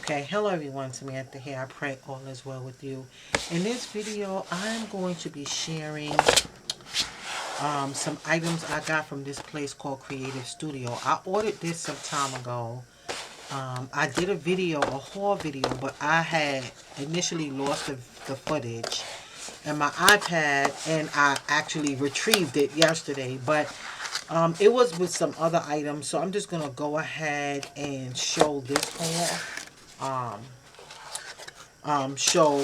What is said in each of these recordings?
Okay, hello everyone, Samantha here. I pray all is well with you. In this video, I'm going to be sharing some items I got from this place called Creative Studio. I ordered this some time ago. I did a video, a haul video, but I had initially lost the footage and my iPad, and I actually retrieved it yesterday, but it was with some other items, so I'm just going to go ahead and show this haul. Show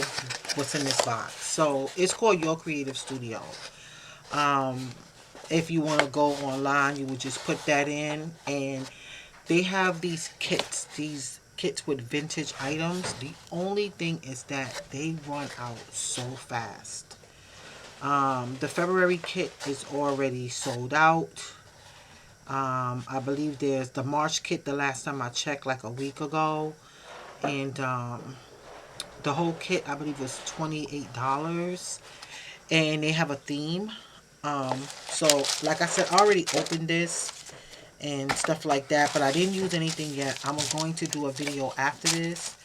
what's in this box. So it's called Your Creative Studio. Um, if you want to go online, you would just put that in, and they have these kits with vintage items. The only thing is that they run out so fast. The February kit is already sold out. I believe there's the March kit the last time I checked, like a week ago, and the whole kit I believe was $28, and they have a theme. So like I said, I already opened this and stuff like that, but I didn't use anything yet. I'm going to do a video after this,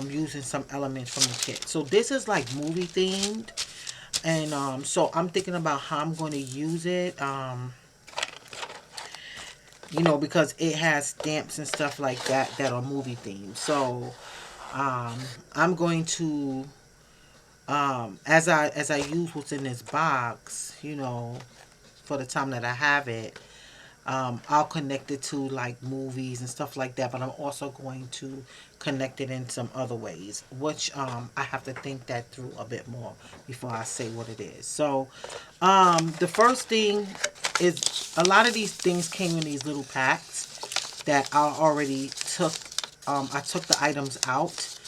using some elements from the kit. So this is like movie themed, and so I'm thinking about how I'm going to use it. Because it has stamps and stuff like that that are movie themed. So I'm going to, as I use what's in this box, for the time that I have it, I'll connect it to like movies and stuff like that. But I'm also going to connect it in some other ways, which I have to think that through a bit more before I say what it is. So the first thing is, a lot of these things came in these little packs that I already took. I took the items out,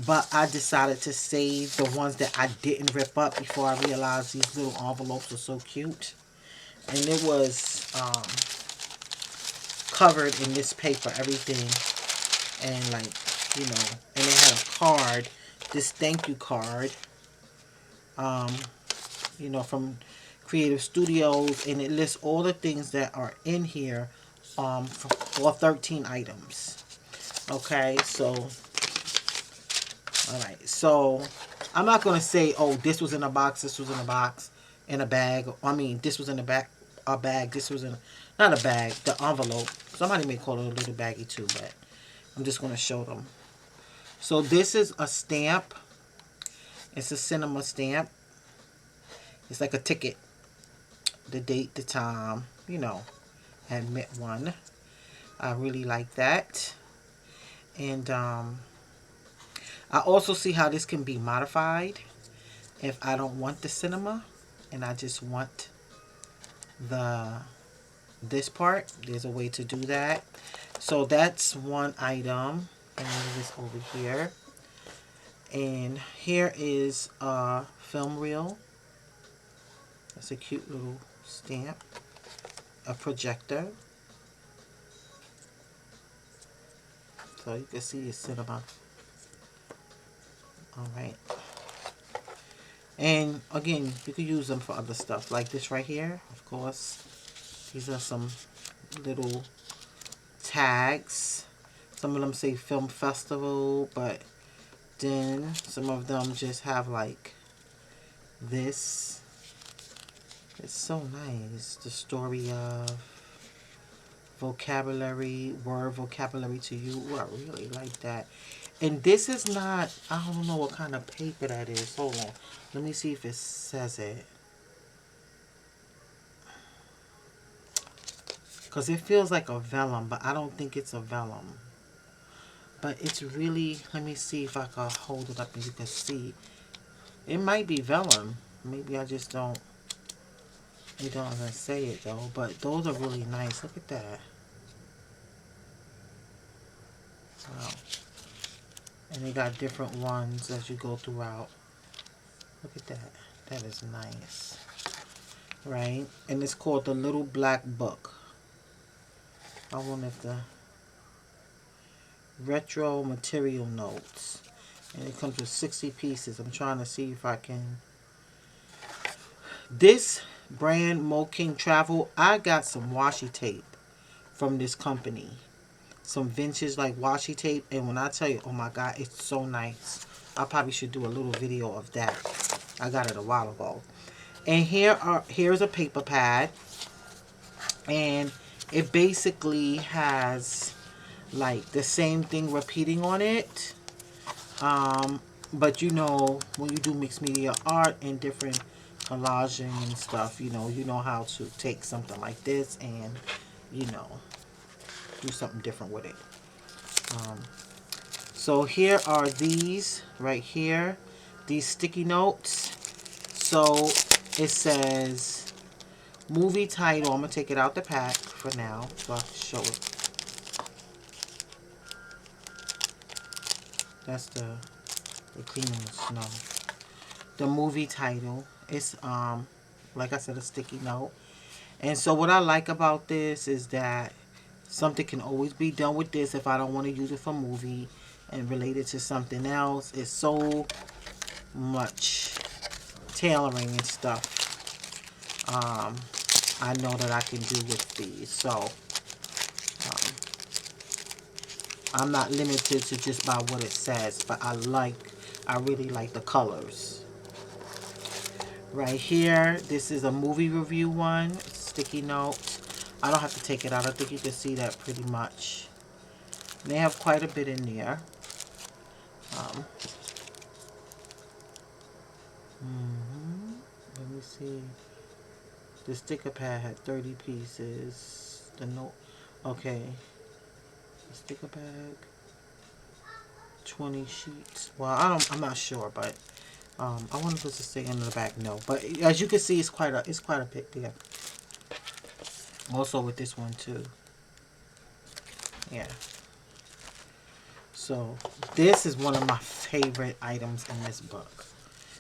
but I decided to save the ones that I didn't rip up before I realized these little envelopes are so cute. And it was covered in this paper, everything. And like, and it had a card, this thank you card, um, from Creative Studios. And it lists all the things that are in here, for 13 items. Okay, so alright, so I'm not going to say, oh, this was in a box, this was in a box, in a bag. I mean, this was in a bag, this was in, not a bag, the envelope. Somebody may call it a little baggy too, but I'm just going to show them. So this is a stamp. It's a cinema stamp. It's like a ticket. The date, the time, had met one. I really like that. And I also see how this can be modified if I don't want the cinema and I just want this part. There's a way to do that. So that's one item. And move this over here. And here is a film reel. That's a cute little stamp. A projector. So you can see the cinema. Alright. And again, you can use them for other stuff. Like this right here, of course. These are some little tags. Some of them say film festival, but then some of them just have like this. It's so nice. The story of vocabulary, word vocabulary to you. Ooh, I really like that. And this is not, I don't know what kind of paper that is. Hold on. Let me see if it says it. Because it feels like a vellum, but I don't think it's a vellum. But it's really, let me see if I can hold it up and you can see. It might be vellum. Maybe I just don't, you don't even say it though. But those are really nice. Look at that. Wow. And they got different ones as you go throughout. Look at that. That is nice. Right? And it's called the Little Black Book. I wonder if the retro material notes. And it comes with 60 pieces. I'm trying to see if I can. This brand, Mo King Travel, I got some washi tape from this company. some vintage like washi tape, and when I tell you, oh my god, it's so nice. I probably should do a little video of that. I got it a while ago. And here's a paper pad, and it basically has like the same thing repeating on it. But you know, when you do mixed media art and different collaging and stuff, you know how to take something like this and, you know, do something different with it. So here are these right here, these sticky notes. So it says movie title. I'm going to take it out the pack for now so I can show it. That's the cleaning the snow. The movie title is, like I said, a sticky note. And so what I like about this is that something can always be done with this if I don't want to use it for movie and relate it to something else. It's so much tailoring and stuff I know that I can do with these. So I'm not limited to just by what it says, but I really like the colors. Right here, this is a movie review one, sticky note. I don't have to take it out. I think you can see that pretty much. They have quite a bit in there. Let me see. The sticker pad had 30 pieces. The note, okay. The sticker bag, 20 sheets. Well, I'm not sure, but I wonder if it's a sticker in the back. No, but as you can see, it's quite a bit there. Also with this one too. Yeah. So this is one of my favorite items in this book,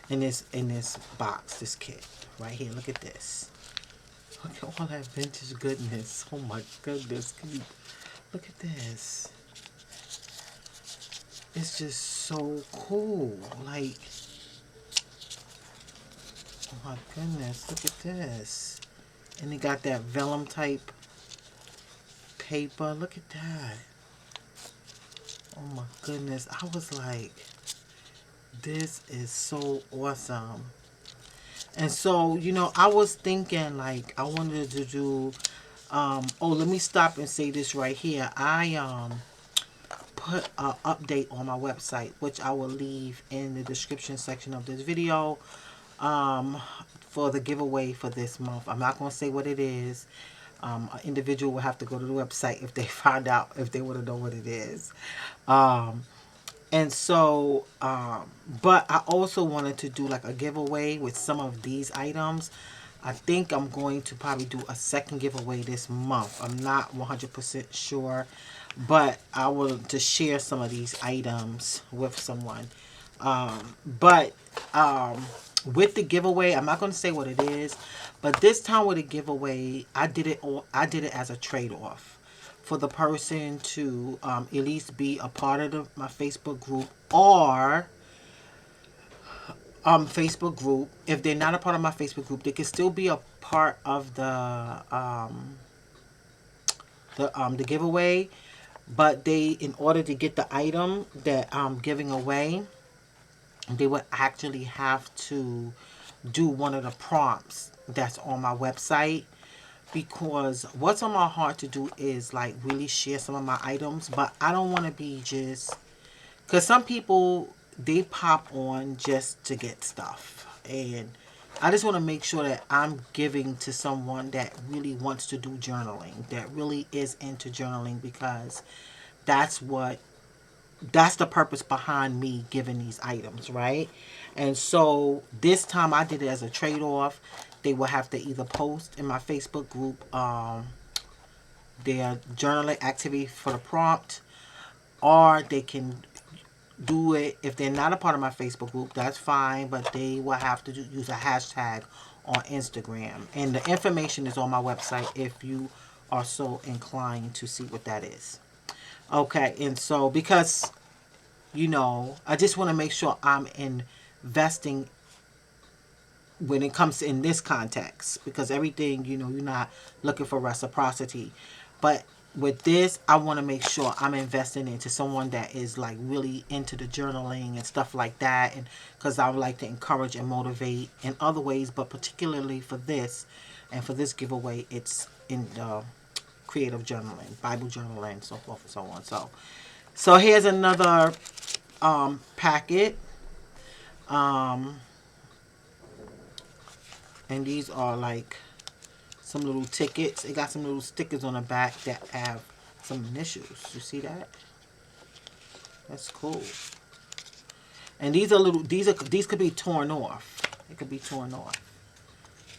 in this box, this kit right here. Look at this. Look at all that vintage goodness. Oh my goodness. Look at this. It's just so cool. Like, oh my goodness. Look at this. And it got that vellum type paper. Look at that. Oh my goodness. I was like, this is so awesome. And so, you know, I was thinking like I wanted to do let me stop and say this right here. I put an update on my website, which I will leave in the description section of this video, for the giveaway for this month. I'm not going to say what it is. An individual will have to go to the website if they find out, if they want to know what it is. And so, but I also wanted to do like a giveaway with some of these items. I think I'm going to probably do a second giveaway this month. I'm not 100% sure, but I will to share some of these items with someone. But with the giveaway, I'm not going to say what it is, but this time with the giveaway, I did it as a trade-off for the person to at least be a part of my Facebook group, or Facebook group. If they're not a part of my Facebook group, they can still be a part of the giveaway. But they, in order to get the item that I'm giving away, they would actually have to do one of the prompts that's on my website. Because what's on my heart to do is like really share some of my items, but I don't want to be just, because some people, they pop on just to get stuff, and I just want to make sure that I'm giving to someone that really wants to do journaling, that really is into journaling, because that's the purpose behind me giving these items, right? And so this time I did it as a trade-off. They will have to either post in my Facebook group their journaling activity for the prompt, or they can do it if they're not a part of my Facebook group. That's fine, but they will have to use a hashtag on Instagram. And the information is on my website if you are so inclined to see what that is. Okay, and so because, you know, I just want to make sure I'm investing when it comes in this context, because everything, you know, you're not looking for reciprocity. But with this, I want to make sure I'm investing into someone that is like really into the journaling and stuff like that, and because I would like to encourage and motivate in other ways, but particularly for this and for this giveaway, it's in creative journaling, Bible journaling, so forth and so on. So here's another packet, um, and these are like some little tickets. It got some little stickers on the back that have some initials. You see that? That's cool. And these are little. These could be torn off. It could be torn off.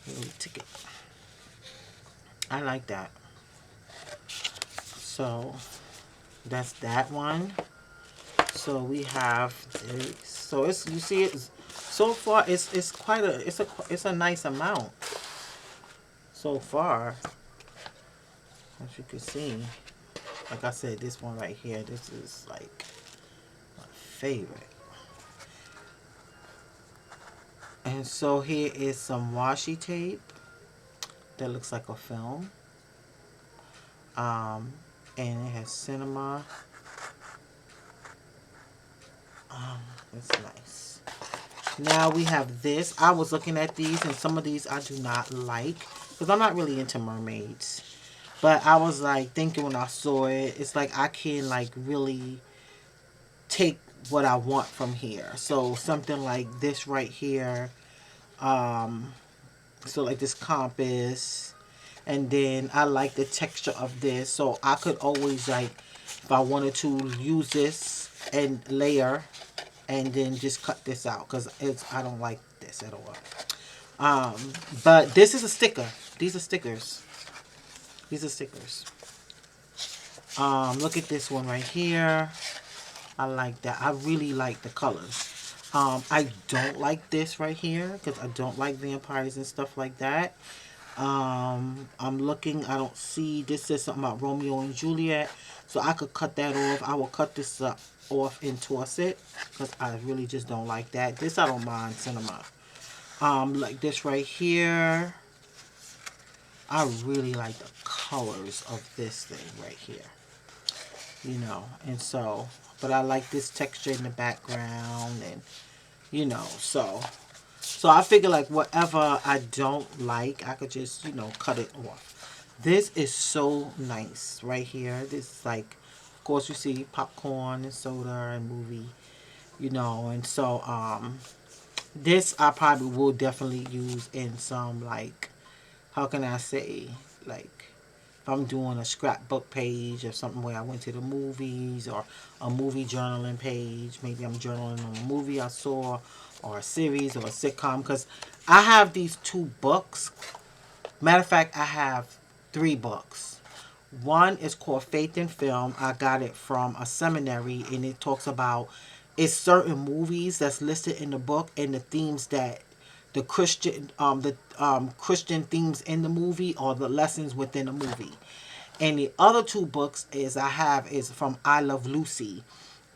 Little ticket. I like that. So that's that one. So we have this. So it's, you see it. So far, it's quite a it's a nice amount. So far, as you can see, like I said, this one right here. This is like my favorite. And so here is some washi tape that looks like a film. Um, and it has cinema. It's nice. Now we have this. I was looking at these, and some of these I do not like because I'm not really into mermaids. But I was like thinking when I saw it, it's like I can like really take what I want from here. So something like this right here. So like this compass, and then I like the texture of this, so I could always, like, if I wanted to use this and layer and then just cut this out because it's, I don't like this at all. But this is a sticker. These are stickers. These are stickers. Look at this one right here. I like that. I really like the colors. I don't like this right here because I don't like vampires and stuff like that. I'm looking. I don't see. This says something about Romeo and Juliet, so I could cut that off. I will cut this off and toss it because I really just don't like that. This I don't mind cinema. Like this right here. I really like the colors of this thing right here. You know, and so, but I like this texture in the background, and you know, so I figure like whatever I don't like, I could just, you know, cut it off. This is so nice right here. This is like, of course you see popcorn and soda and movie, you know, and so this I probably will definitely use in some, like, how can I say, like, if I'm doing a scrapbook page or something where I went to the movies, or a movie journaling page. Maybe I'm journaling on a movie I saw, or a series, or a sitcom. Because I have these 2 books. Matter of fact, I have 3 books. One is called Faith in Film. I got it from a seminary, and it talks about, it's certain movies that's listed in the book and the themes that the Christian themes in the movie, or the lessons within the movie. And the other 2 books is from I Love Lucy,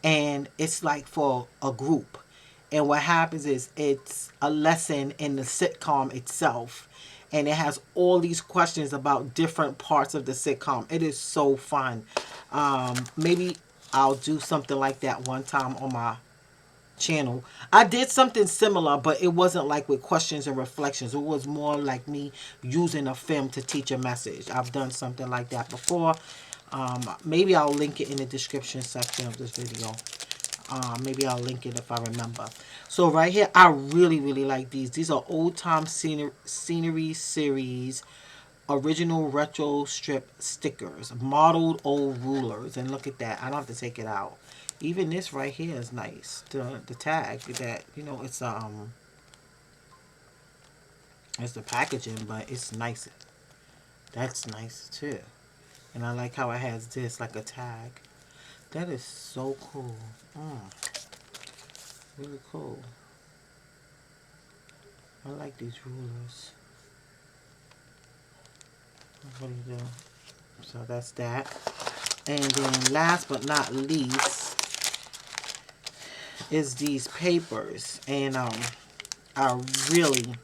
and it's like for a group. And what happens is it's a lesson in the sitcom itself, and it has all these questions about different parts of the sitcom. It is so fun. Maybe I'll do something like that one time on my channel. I did something similar, but it wasn't like with questions and reflections. It was more like me using a film to teach a message. I've done something like that before. Maybe I'll link it in the description section of this video. Maybe I'll link it if I remember. So right here, I really, really like these. These are Old Time Scenery Series original retro strip stickers, modeled old rulers, and look at that. I don't have to take it out. Even this right here is nice. The tag that, you know, it's the packaging, but it's nice. That's nice too. And I like how it has this like a tag. That is so cool. Really cool. I like these rulers. What do you do? So that's that. And then last but not least is these papers. And I really,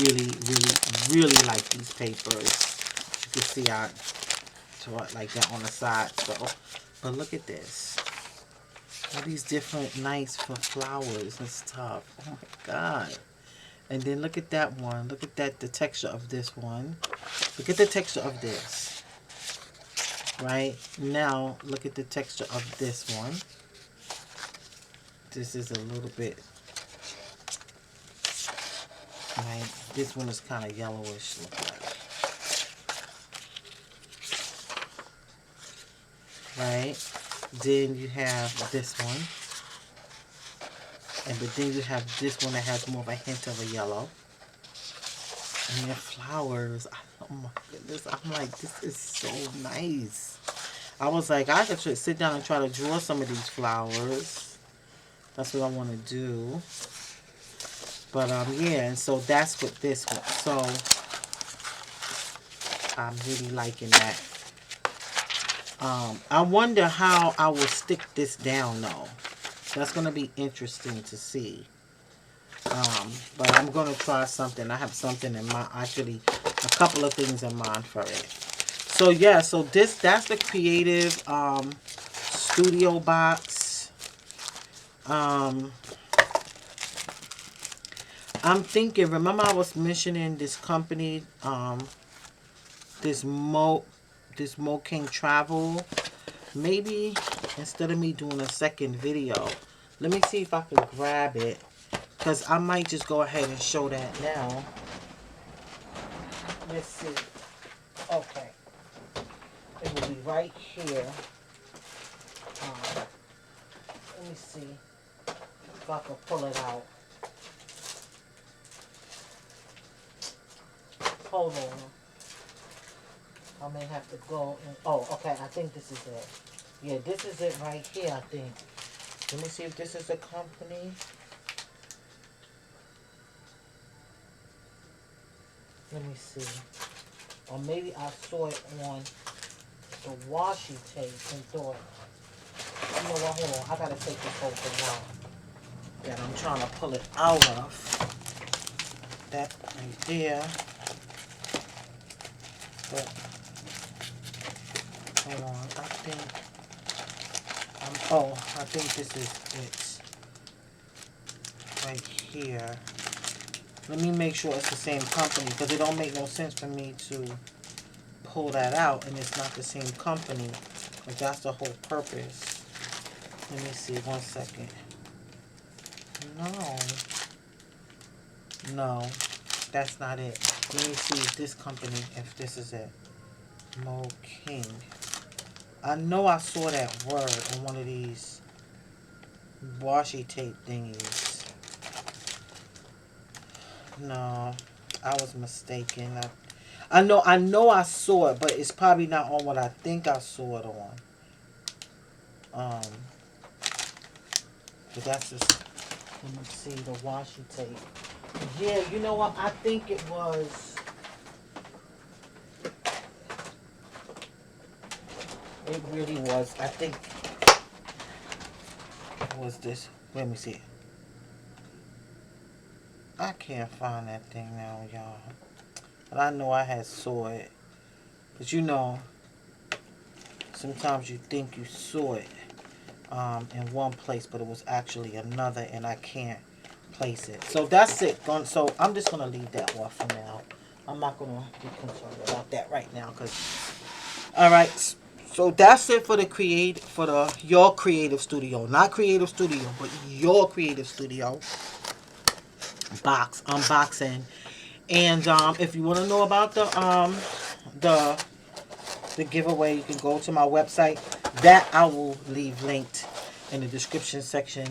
really, really, really like these papers. You can see I right like that on the side. So, but look at this. All these different nice for flowers and stuff. Oh my God. And then look at that one. Look at that, the texture of this one. Look at the texture of this. Right? Now, look at the texture of this one. This is a little bit, right? This one is kind of yellowish, look like. Right? Then you have this one. But then you have this one that has more of a hint of a yellow. And their flowers. Oh my goodness. I'm like, this is so nice. I was like, I could sit down and try to draw some of these flowers. That's what I want to do. But, yeah. And so that's what this one. So, I'm really liking that. I wonder how I will stick this down, though. That's going to be interesting to see. But I'm going to try something. I have something in mind. Actually, a couple of things in mind for it. So, yeah. So, that's the creative studio box. I'm thinking, remember I was mentioning this company, this Mo King Travel. Maybe instead of me doing a second video, let me see if I can grab it, because I might just go ahead and show that now. Let's see. Okay, it will be right here. Let me see if I can pull it out. Hold on. I may have to go and, oh, okay, I think this is it. Yeah, this is it right here, I think. Let me see if this is a company. Let me see. Or maybe I saw it on the washi tape and thought, you know what, hold on, I gotta take this whole thing out that I'm trying to pull it out of. That right there. But hold on, I think this is it right here. Let me make sure it's the same company, because it don't make no sense for me to pull that out and it's not the same company, but that's the whole purpose. Let me see, 1 second. No, that's not it. Let me see if this company, if this is it. Mo King. I know I saw that word on one of these washi tape thingies. No, I was mistaken. I know I saw it, but it's probably not on what I think I saw it on. But that's just, let me see, the washi tape. Yeah, you know what? I think it was. It really was. I think it was this. Let me see. I can't find that thing now, y'all. But I know I had saw it. But you know, sometimes you think you saw it in one place, but it was actually another, and I can't place it. So that's it. So I'm just going to leave that off for now. I'm not going to be concerned about that right now. Alright, so that's it for the Your Creative Studio. Not Creative Studio, but Your Creative Studio box unboxing. And if you want to know about the giveaway, you can go to my website. That I will leave linked in the description section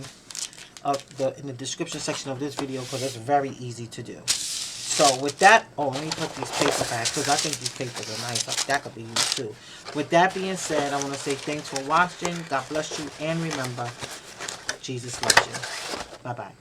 of this video, because it's very easy to do. So with that, let me put these paper back, because I think these papers are nice. That could be used too. With that being said, I want to say thanks for watching. God bless you, and remember, Jesus loves you. Bye bye.